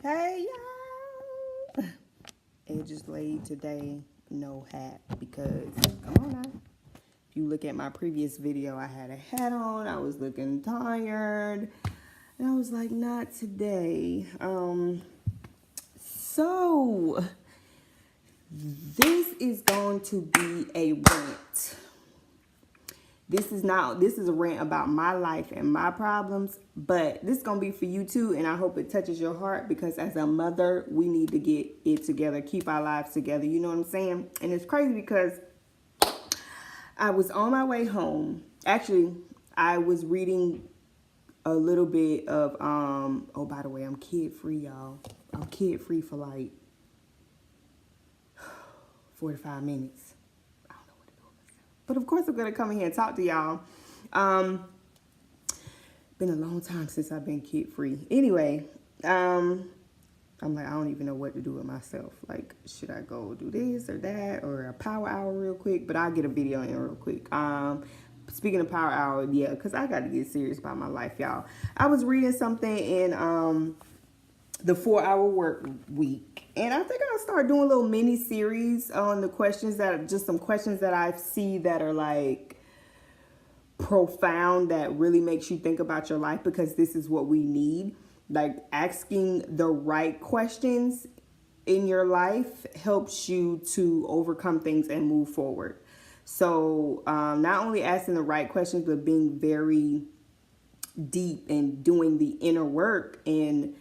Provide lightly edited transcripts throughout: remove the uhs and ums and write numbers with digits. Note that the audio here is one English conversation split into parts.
Hey y'all! It just laid today, no hat, because come on now. If you look at my previous video, I had a hat on, I was looking tired, and I was like, not today. So this is going to be a rant. This is a rant about my life and my problems, but this is going to be for you too, and I hope it touches your heart, because as a mother, we need to get it together, keep our lives together, you know what I'm saying? And it's crazy because I was on my way home. Actually, I was reading a little bit of, oh, by the way, I'm kid-free, y'all. I'm kid-free for like 45 minutes. But of course, I'm going to come in here and talk to y'all. Been a long time since I've been kid-free. Anyway, I'm like, I don't even know what to do with myself. Like, should I go do this or that or a power hour real quick? But I'll get a video in real quick. Speaking of power hour, yeah, because I got to get serious about my life, y'all. I was reading something in the 4-Hour Work Week. And I think I'll start doing a little mini series on the questions just some questions that I see that are like profound, that really makes you think about your life, because this is what we need. Like, asking the right questions in your life helps you to overcome things and move forward. So not only asking the right questions, but being very deep and doing the inner work and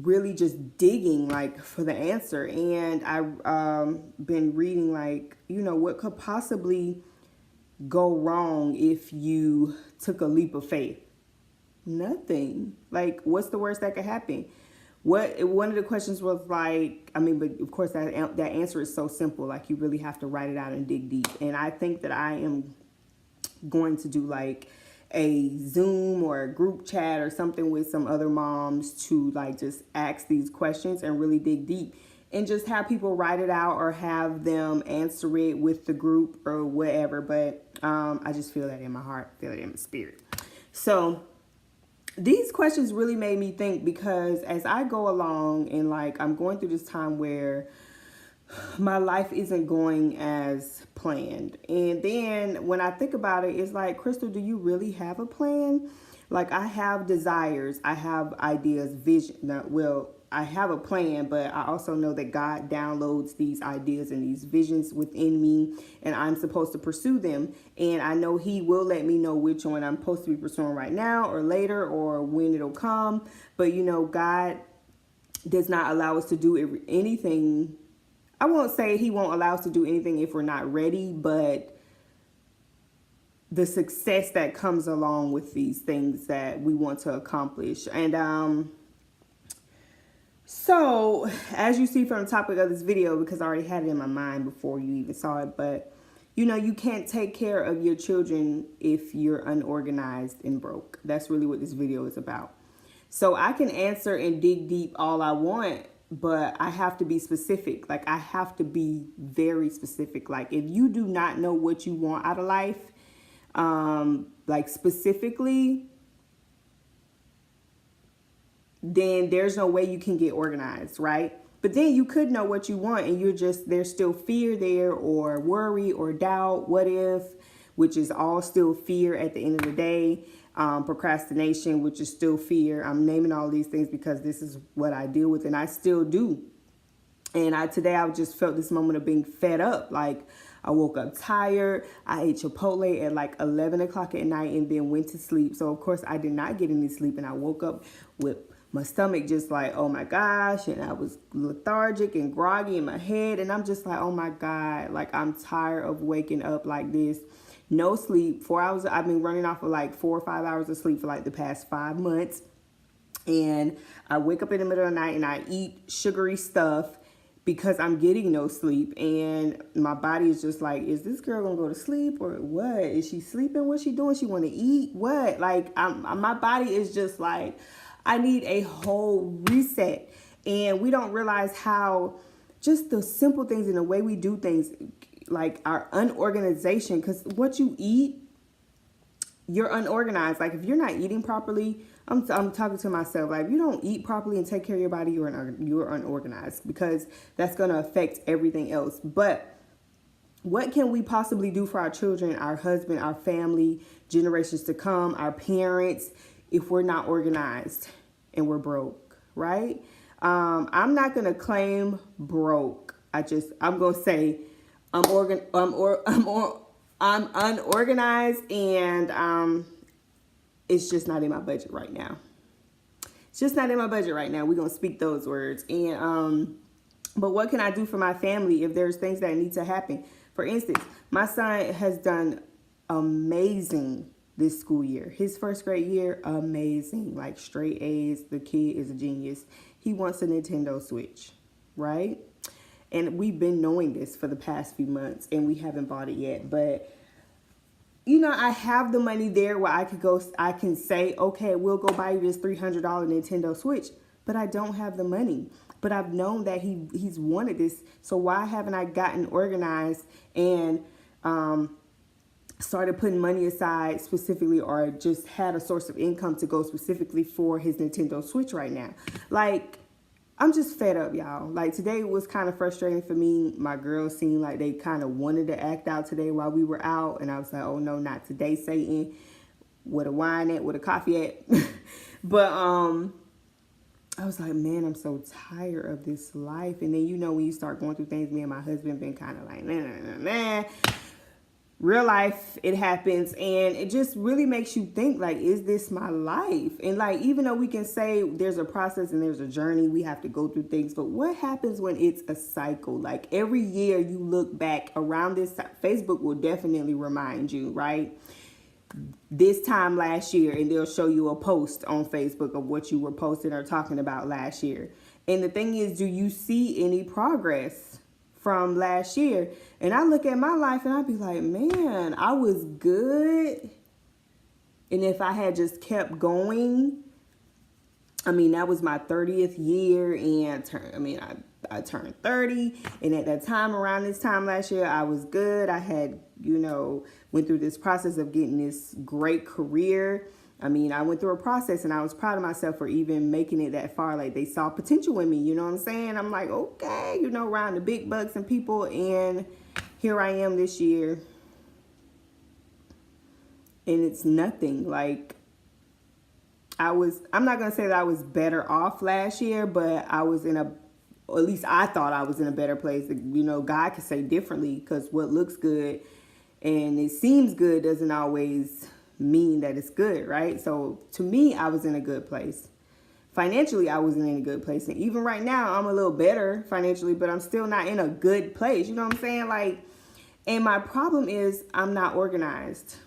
really just digging like for the answer. And I've been reading, like, you know, what could possibly go wrong if you took a leap of faith? Nothing. Like, what's the worst that could happen? One of the questions was like, I mean, but of course that answer is so simple. Like, you really have to write it out and dig deep. And I think that I am going to do like a Zoom or a group chat or something with some other moms to like just ask these questions and really dig deep, and just have people write it out or have them answer it with the group or whatever. But I just feel that in my heart, feel it in my spirit. So these questions really made me think, because as I go along and like I'm going through this time where my life isn't going as planned. And then when I think about it, it's like, Crystal, do you really have a plan? Like, I have desires, I have ideas, vision. Well, I have a plan, but I also know that God downloads these ideas and these visions within me, and I'm supposed to pursue them. And I know He will let me know which one I'm supposed to be pursuing right now or later or when it'll come. But, you know, God does not allow us to do anything. I won't say He won't allow us to do anything if we're not ready, but the success that comes along with these things that we want to accomplish. And so as you see from the topic of this video, because I already had it in my mind before you even saw it, but you know, you can't take care of your children if you're unorganized and broke. That's really what this video is about. So I can answer and dig deep all I want, but I have to be specific. Like, I have to be very specific. Like, if you do not know what you want out of life, like specifically, then there's no way you can get organized, right? But then you could know what you want and there's still fear there, or worry or doubt, what if, which is all still fear at the end of the day. Procrastination, which is still fear. I'm naming all these things because this is what I deal with, and I still do. And today I just felt this moment of being fed up. Like, I woke up tired. I ate Chipotle at like 11 o'clock at night and then went to sleep. So of course I did not get any sleep, and I woke up with my stomach just like, oh my gosh. And I was lethargic and groggy in my head. And I'm just like, oh my God, like, I'm tired of waking up like this. No sleep, 4 hours. I've been running off of like 4 or 5 hours of sleep for like the past 5 months. And I wake up in the middle of the night and I eat sugary stuff because I'm getting no sleep. And my body is just like, is this girl gonna go to sleep or what? Is she sleeping? What's she doing? She want to eat? What? Like, my body is just like, I need a whole reset. And we don't realize how just the simple things and the way we do things, like our unorganization, because what you eat, you're unorganized. Like, if you're not eating properly, I'm talking to myself. Like, if you don't eat properly and take care of your body, you're unorganized, because that's going to affect everything else. But what can we possibly do for our children, our husband, our family, generations to come, our parents, if we're not organized and we're broke, right? I'm not going to claim broke. I'm going to say I'm unorganized, and it's just not in my budget right now. It's just not in my budget right now. We're going to speak those words. And but what can I do for my family if there's things that need to happen? For instance, my son has done amazing this school year. His first grade year, amazing. Like, straight A's. The kid is a genius. He wants a Nintendo Switch, right? And we've been knowing this for the past few months, and we haven't bought it yet. But, you know, I have the money there where I can say, okay, we'll go buy you this $300 Nintendo Switch. But I don't have the money. But I've known that he's wanted this. So why haven't I gotten organized and started putting money aside specifically, or just had a source of income to go specifically for his Nintendo Switch right now? Like, I'm just fed up, y'all. Like, today was kind of frustrating for me. My girls seemed like they kind of wanted to act out today while we were out. And I was like, oh no, not today, Satan. Where the wine at? Where the coffee at? But, I was like, man, I'm so tired of this life. And then, you know, when you start going through things, me and my husband been kind of like, nah. Real life, it happens. And it just really makes you think, like, is this my life? And, like, even though we can say there's a process and there's a journey, we have to go through things. But what happens when it's a cycle? Like, every year you look back around this time, Facebook will definitely remind you, right? This time last year, and they'll show you a post on Facebook of what you were posting or talking about last year. And the thing is, do you see any progress from last year? And I look at my life and I be like, man, I was good. And if I had just kept going, I mean, that was my 30th year, and I turned 30, and at that time, around this time last year, I was good. I had, went through this process of getting this great career. I mean, I went through a process, and I was proud of myself for even making it that far. Like, they saw potential in me, you know what I'm saying? I'm like, okay, around the big bucks and people, and here I am this year, and it's nothing. Like, I'm not going to say that I was better off last year, but I was at least I thought I was in a better place. God could say differently, because what looks good and it seems good doesn't always mean that it's good, right? So to me, I was in a good place. Financially, I wasn't in a good place. And even right now, I'm a little better financially, but I'm still not in a good place. You know what I'm saying? Like, and my problem is I'm not organized.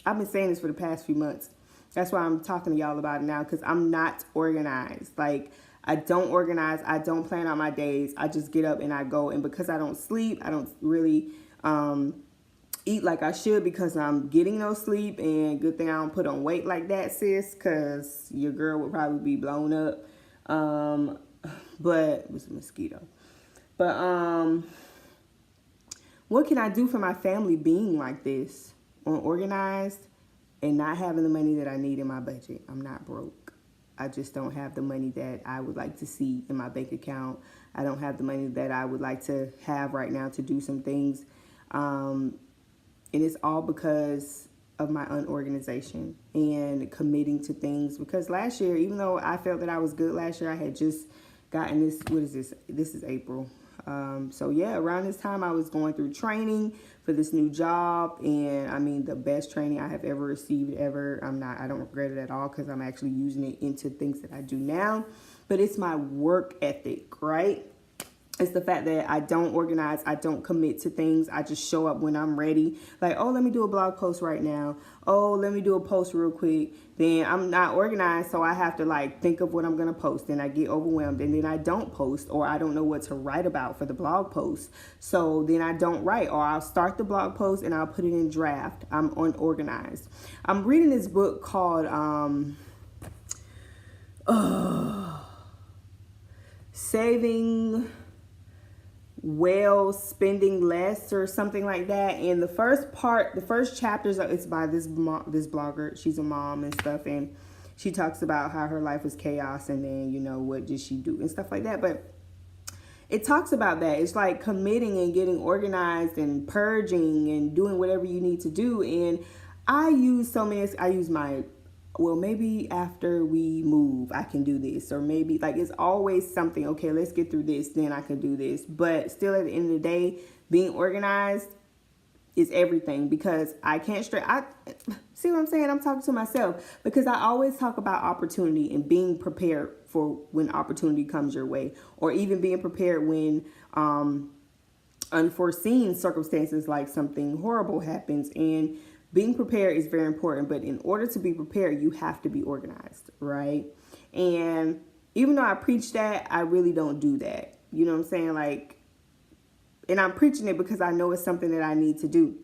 I've been saying this for the past few months. That's why I'm talking to y'all about it now, because I'm not organized. Like, I don't organize. I don't plan out my days. I just get up and I go. And because I don't sleep, I don't really eat like I should, because I'm getting no sleep. And good thing I don't put on weight like that, sis, because your girl would probably be blown up. But it was a mosquito. But what can I do for my family being like this, unorganized, and not having the money that I need in my budget? I'm not broke. I just don't have the money that I would like to see in my bank account. I don't have the money that I would like to have right now to do some things. And it's all because of my unorganization and committing to things. Because last year, even though I felt that I was good last year, I had just gotten this. What is this? This is April. So yeah, around this time I was going through training for this new job, and I mean, the best training I have ever received ever. I don't regret it at all, because I'm actually using it into things that I do now. But it's my work ethic, right? It's the fact that I don't organize. I don't commit to things. I just show up when I'm ready. Like, oh, let me do a blog post right now. Oh, let me do a post real quick. Then I'm not organized, so I have to think of what I'm going to post. And I get overwhelmed, and then I don't post, or I don't know what to write about for the blog post. So then I don't write, or I'll start the blog post and I'll put it in draft. I'm unorganized. I'm reading this book called Saving Well, Spending Less, or something like that. And the first chapters, it's by this blogger. She's a mom and stuff, and she talks about how her life was chaos and then, what did she do and stuff like that. But it talks about that. It's like committing and getting organized and purging and doing whatever you need to do. And I use maybe after we move, I can do this. Or maybe it's always something, okay, let's get through this, then I can do this. But still at the end of the day, being organized is everything, because I can't see what I'm saying? I'm talking to myself, because I always talk about opportunity and being prepared for when opportunity comes your way, or even being prepared when unforeseen circumstances like something horrible happens. And being prepared is very important, but in order to be prepared, you have to be organized, right? And even though I preach that, I really don't do that. You know what I'm saying? And I'm preaching it because I know it's something that I need to do.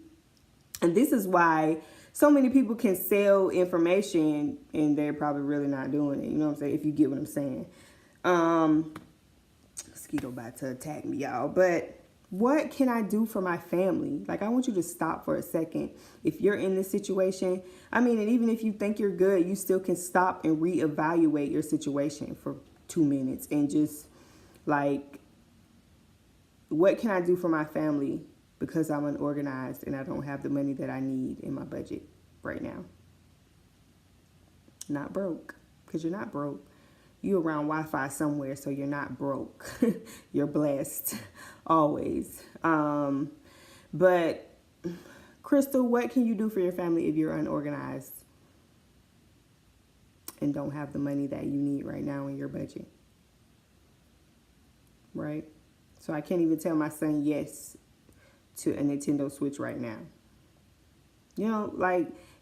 And this is why so many people can sell information and they're probably really not doing it. You know what I'm saying? If you get what I'm saying. Mosquito about to attack me, y'all. But what can I do for my family? I want you to stop for a second. If you're in this situation, and even if you think you're good, you still can stop and reevaluate your situation for 2 minutes and just what can I do for my family because I'm unorganized and I don't have the money that I need in my budget right now? Not broke, because you're not broke. You're around Wi-Fi somewhere, so you're not broke. You're blessed, always. But Crystal, what can you do for your family if you're unorganized and don't have the money that you need right now in your budget? Right? So I can't even tell my son yes to a Nintendo Switch right now.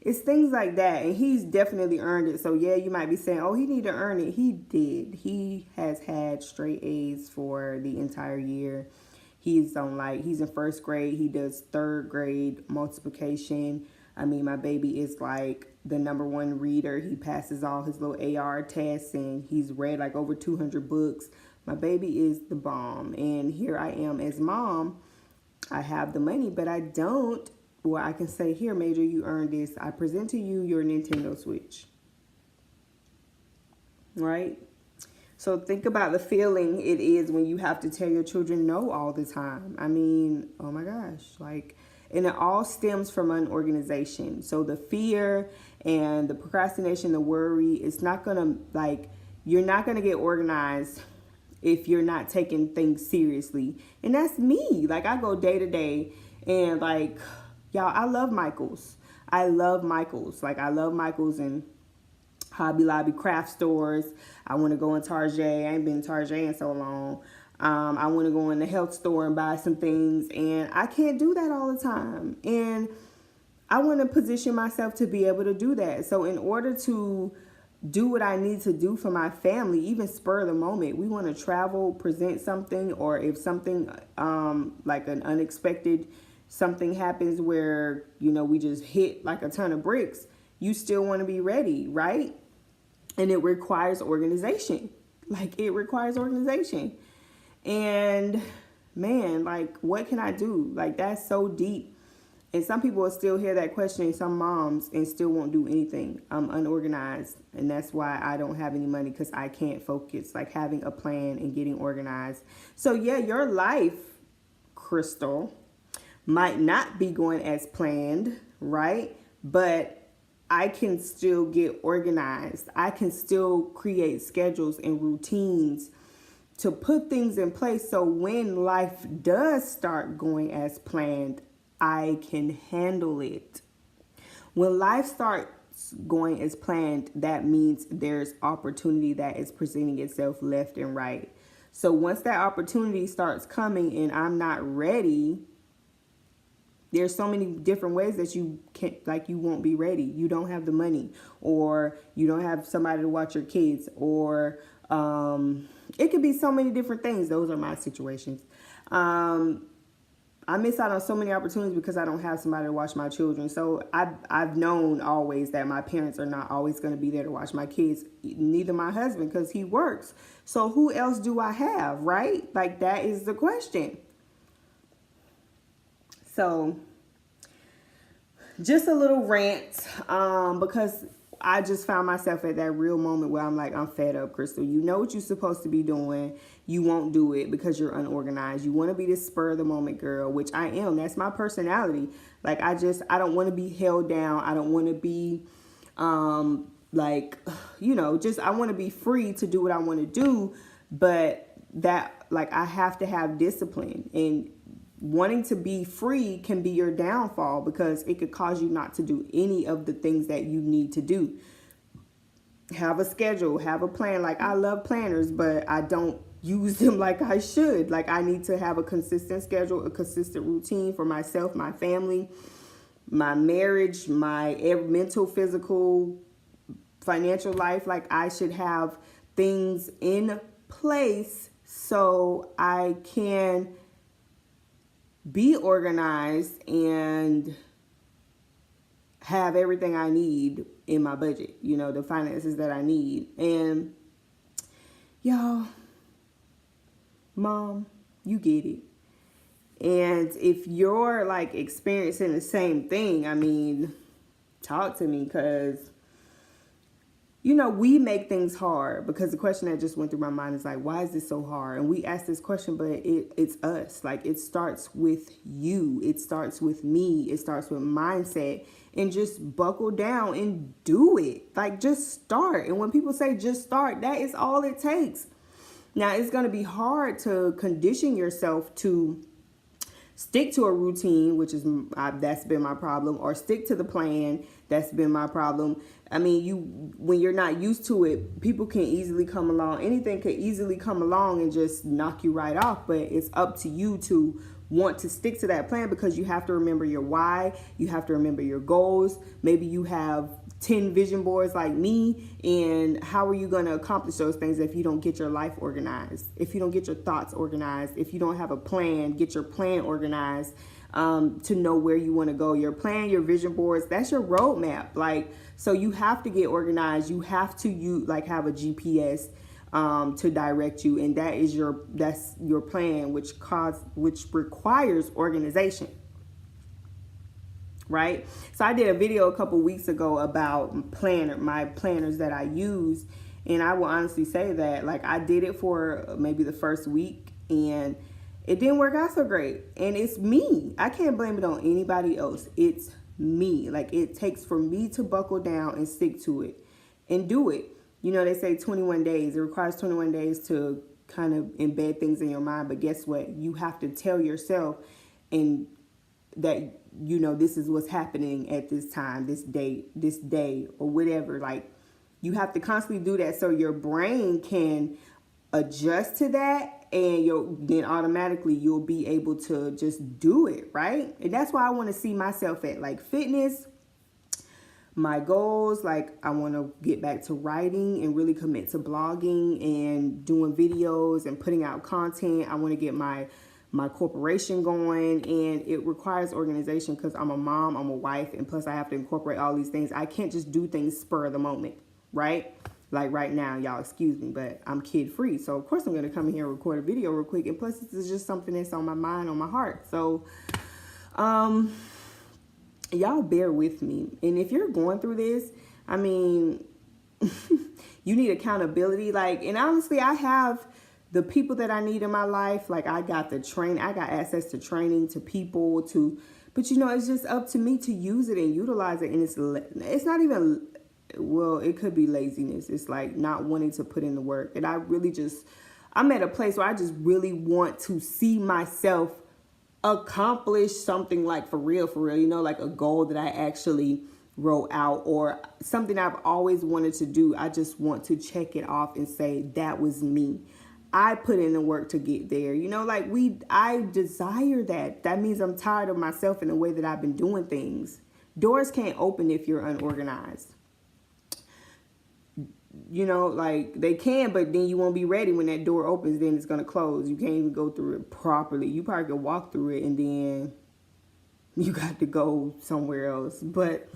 It's things like that. And he's definitely earned it. So yeah, you might be saying, oh, he need to earn it. He did. He has had straight A's for the entire year. He's in first grade. He does third grade multiplication. My baby is the number one reader. He passes all his little AR tests and he's read over 200 books. My baby is the bomb. And here I am as mom. I have the money, but I don't. Well, I can say, here, Major, you earned this. I present to you your Nintendo Switch. Right? So think about the feeling it is when you have to tell your children no all the time. Oh my gosh. And it all stems from unorganization. So the fear and the procrastination, the worry, it's not going to, you're not going to get organized if you're not taking things seriously. And that's me. I go day to day and y'all, I love Michaels. I love Michaels. I love Michaels and Hobby Lobby craft stores. I want to go in Target. I ain't been in Target in so long. I want to go in the health store and buy some things. And I can't do that all the time. And I want to position myself to be able to do that. So in order to do what I need to do for my family, even spur of the moment, we want to travel, present something, or if something like an unexpected something happens where, we just hit a ton of bricks, you still want to be ready, right? And it requires organization. It requires organization. And man, what can I do? That's so deep. And some people will still hear that question, some moms, and still won't do anything. I'm unorganized, and that's why I don't have any money, because I can't focus. Having a plan and getting organized. So yeah, your life, Crystal, might not be going as planned, right? But I can still get organized. I can still create schedules and routines to put things in place, so when life does start going as planned, I can handle it. When life starts going as planned, that means there's opportunity that is presenting itself left and right. So once that opportunity starts coming and I'm not ready, there's so many different ways that you can't, you won't be ready. You don't have the money, or you don't have somebody to watch your kids, or it could be so many different things. Those are my situations. I miss out on so many opportunities because I don't have somebody to watch my children. So I've known always that my parents are not always going to be there to watch my kids. Neither my husband, because he works. So who else do I have, right? That is the question. So just a little rant, because I just found myself at that real moment where I'm like, I'm fed up, Crystal. You know what you're supposed to be doing. You won't do it because you're unorganized. You want to be this spur of the moment girl, which I am. That's my personality. Like, I don't want to be held down. I don't want to be, like, just, I want to be free to do what I want to do. But that, like, I have to have discipline, and wanting to be free can be your downfall because it could cause you not to do any of the things that you need to do. Have a schedule, have a plan. Like, I love planners, but I don't use them like I should. Like, I need to have a consistent schedule, a consistent routine for myself, my family, my marriage, my mental, physical, financial life. Like, I should have things in place so I can be organized and have everything I need in my budget, the finances that I need. And y'all, Mom, you get it. And if you're like experiencing the same thing, I mean, talk to me, because we make things hard, because the question that just went through my mind is like, why is this so hard? And we ask this question, but it's us. Like, it starts with you. It starts with me. It starts with mindset. And just buckle down and do it. Like, just start. And when people say just start, that is all it takes. Now, it's going to be hard to condition yourself to stick to a routine, which is that's been my problem, or stick to the plan. That's been my problem. I mean, when you're not used to it, people can easily come along. Anything could easily come along and just knock you right off. But it's up to you to want to stick to that plan, because you have to remember your why. You have to remember your goals. Maybe you have 10 vision boards like me, and how are you going to accomplish those things if you don't get your life organized, if you don't get your thoughts organized, if you don't have a plan? Get your plan organized to know where you want to go. Your plan, your vision boards, that's your roadmap. Like, so you have to get organized. You have to have a GPS to direct you, and that's your plan, which requires organization. Right? So I did a video a couple weeks ago about my planners that I use. And I will honestly say that, like, I did it for maybe the first week and it didn't work out so great. And it's me. I can't blame it on anybody else. It's me. Like, it takes for me to buckle down and stick to it and do it. They say 21 days. It requires 21 days to kind of embed things in your mind. But guess what? You have to tell yourself and that, this is what's happening at this time, this date, this day, or whatever. Like, you have to constantly do that so your brain can adjust to that, and then automatically you'll be able to just do it, right? And that's why I want to see myself at, like, fitness, my goals. Like, I want to get back to writing and really commit to blogging and doing videos and putting out content. I want to get my corporation going, and it requires organization because I'm a mom, I'm a wife, and plus I have to incorporate all these things. I can't just do things spur of the moment, right? Like right now, y'all excuse me, but I'm kid free. So of course I'm going to come in here and record a video real quick. And plus this is just something that's on my mind, on my heart. So, y'all bear with me. And if you're going through this, I mean, you need accountability. Like, and honestly, I have the people that I need in my life. Like, I got access to training, to people, but it's just up to me to use it and utilize it. And it's not even, well, it could be laziness. It's like not wanting to put in the work. And I'm at a place where I just really want to see myself accomplish something, like for real, like a goal that I actually wrote out, or something I've always wanted to do. I just want to check it off and say, that was me. I put in the work to get there. I desire that. That means I'm tired of myself and the way that I've been doing things. Doors can't open if you're unorganized. They can, but then you won't be ready when that door opens. Then it's going to close. You can't even go through it properly. You probably could walk through it and then you got to go somewhere else. But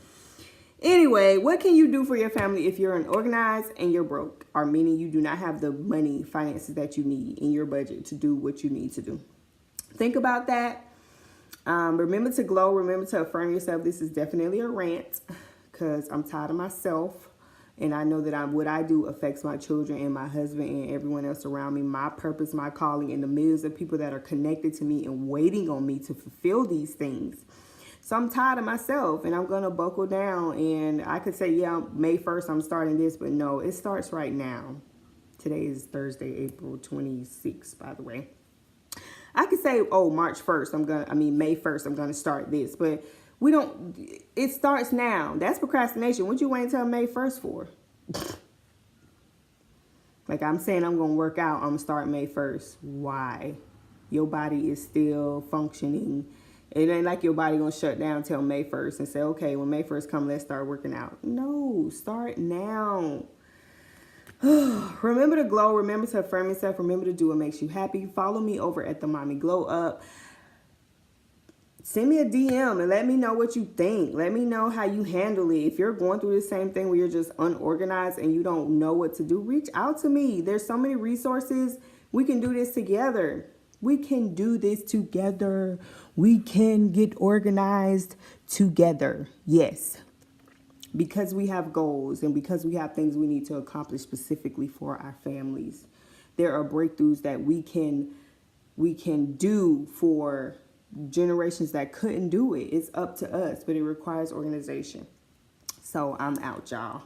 anyway, what can you do for your family if you're unorganized and you're broke? Or meaning you do not have the finances that you need in your budget to do what you need to do. Think about that. Remember to glow. Remember to affirm yourself. This is definitely a rant because I'm tired of myself. And I know that what I do affects my children and my husband and everyone else around me. My purpose, my calling, and the millions of people that are connected to me and waiting on me to fulfill these things. So I'm tired of myself, and I'm going to buckle down. And I could say, yeah, May 1st, I'm starting this. But no, it starts right now. Today is Thursday, April 26th, by the way. I could say, oh, March 1st, May 1st, I'm going to start this. But it starts now. That's procrastination. What you waiting until May 1st for? Like I'm saying, I'm going to work out. I'm going to start May 1st. Why? Your body is still functioning. It ain't like your body going to shut down till May 1st and say, okay, when May 1st comes, let's start working out. No, start now. Remember to glow. Remember to affirm yourself. Remember to do what makes you happy. Follow me over at the Mommy Glow Up. Send me a DM and let me know what you think. Let me know how you handle it. If you're going through the same thing where you're just unorganized and you don't know what to do, reach out to me. There's so many resources. We can do this together. We can do this together. We can get organized together. Yes. Because we have goals and because we have things we need to accomplish specifically for our families. There are breakthroughs that we can do for generations that couldn't do it. It's up to us, but it requires organization. So I'm out, y'all.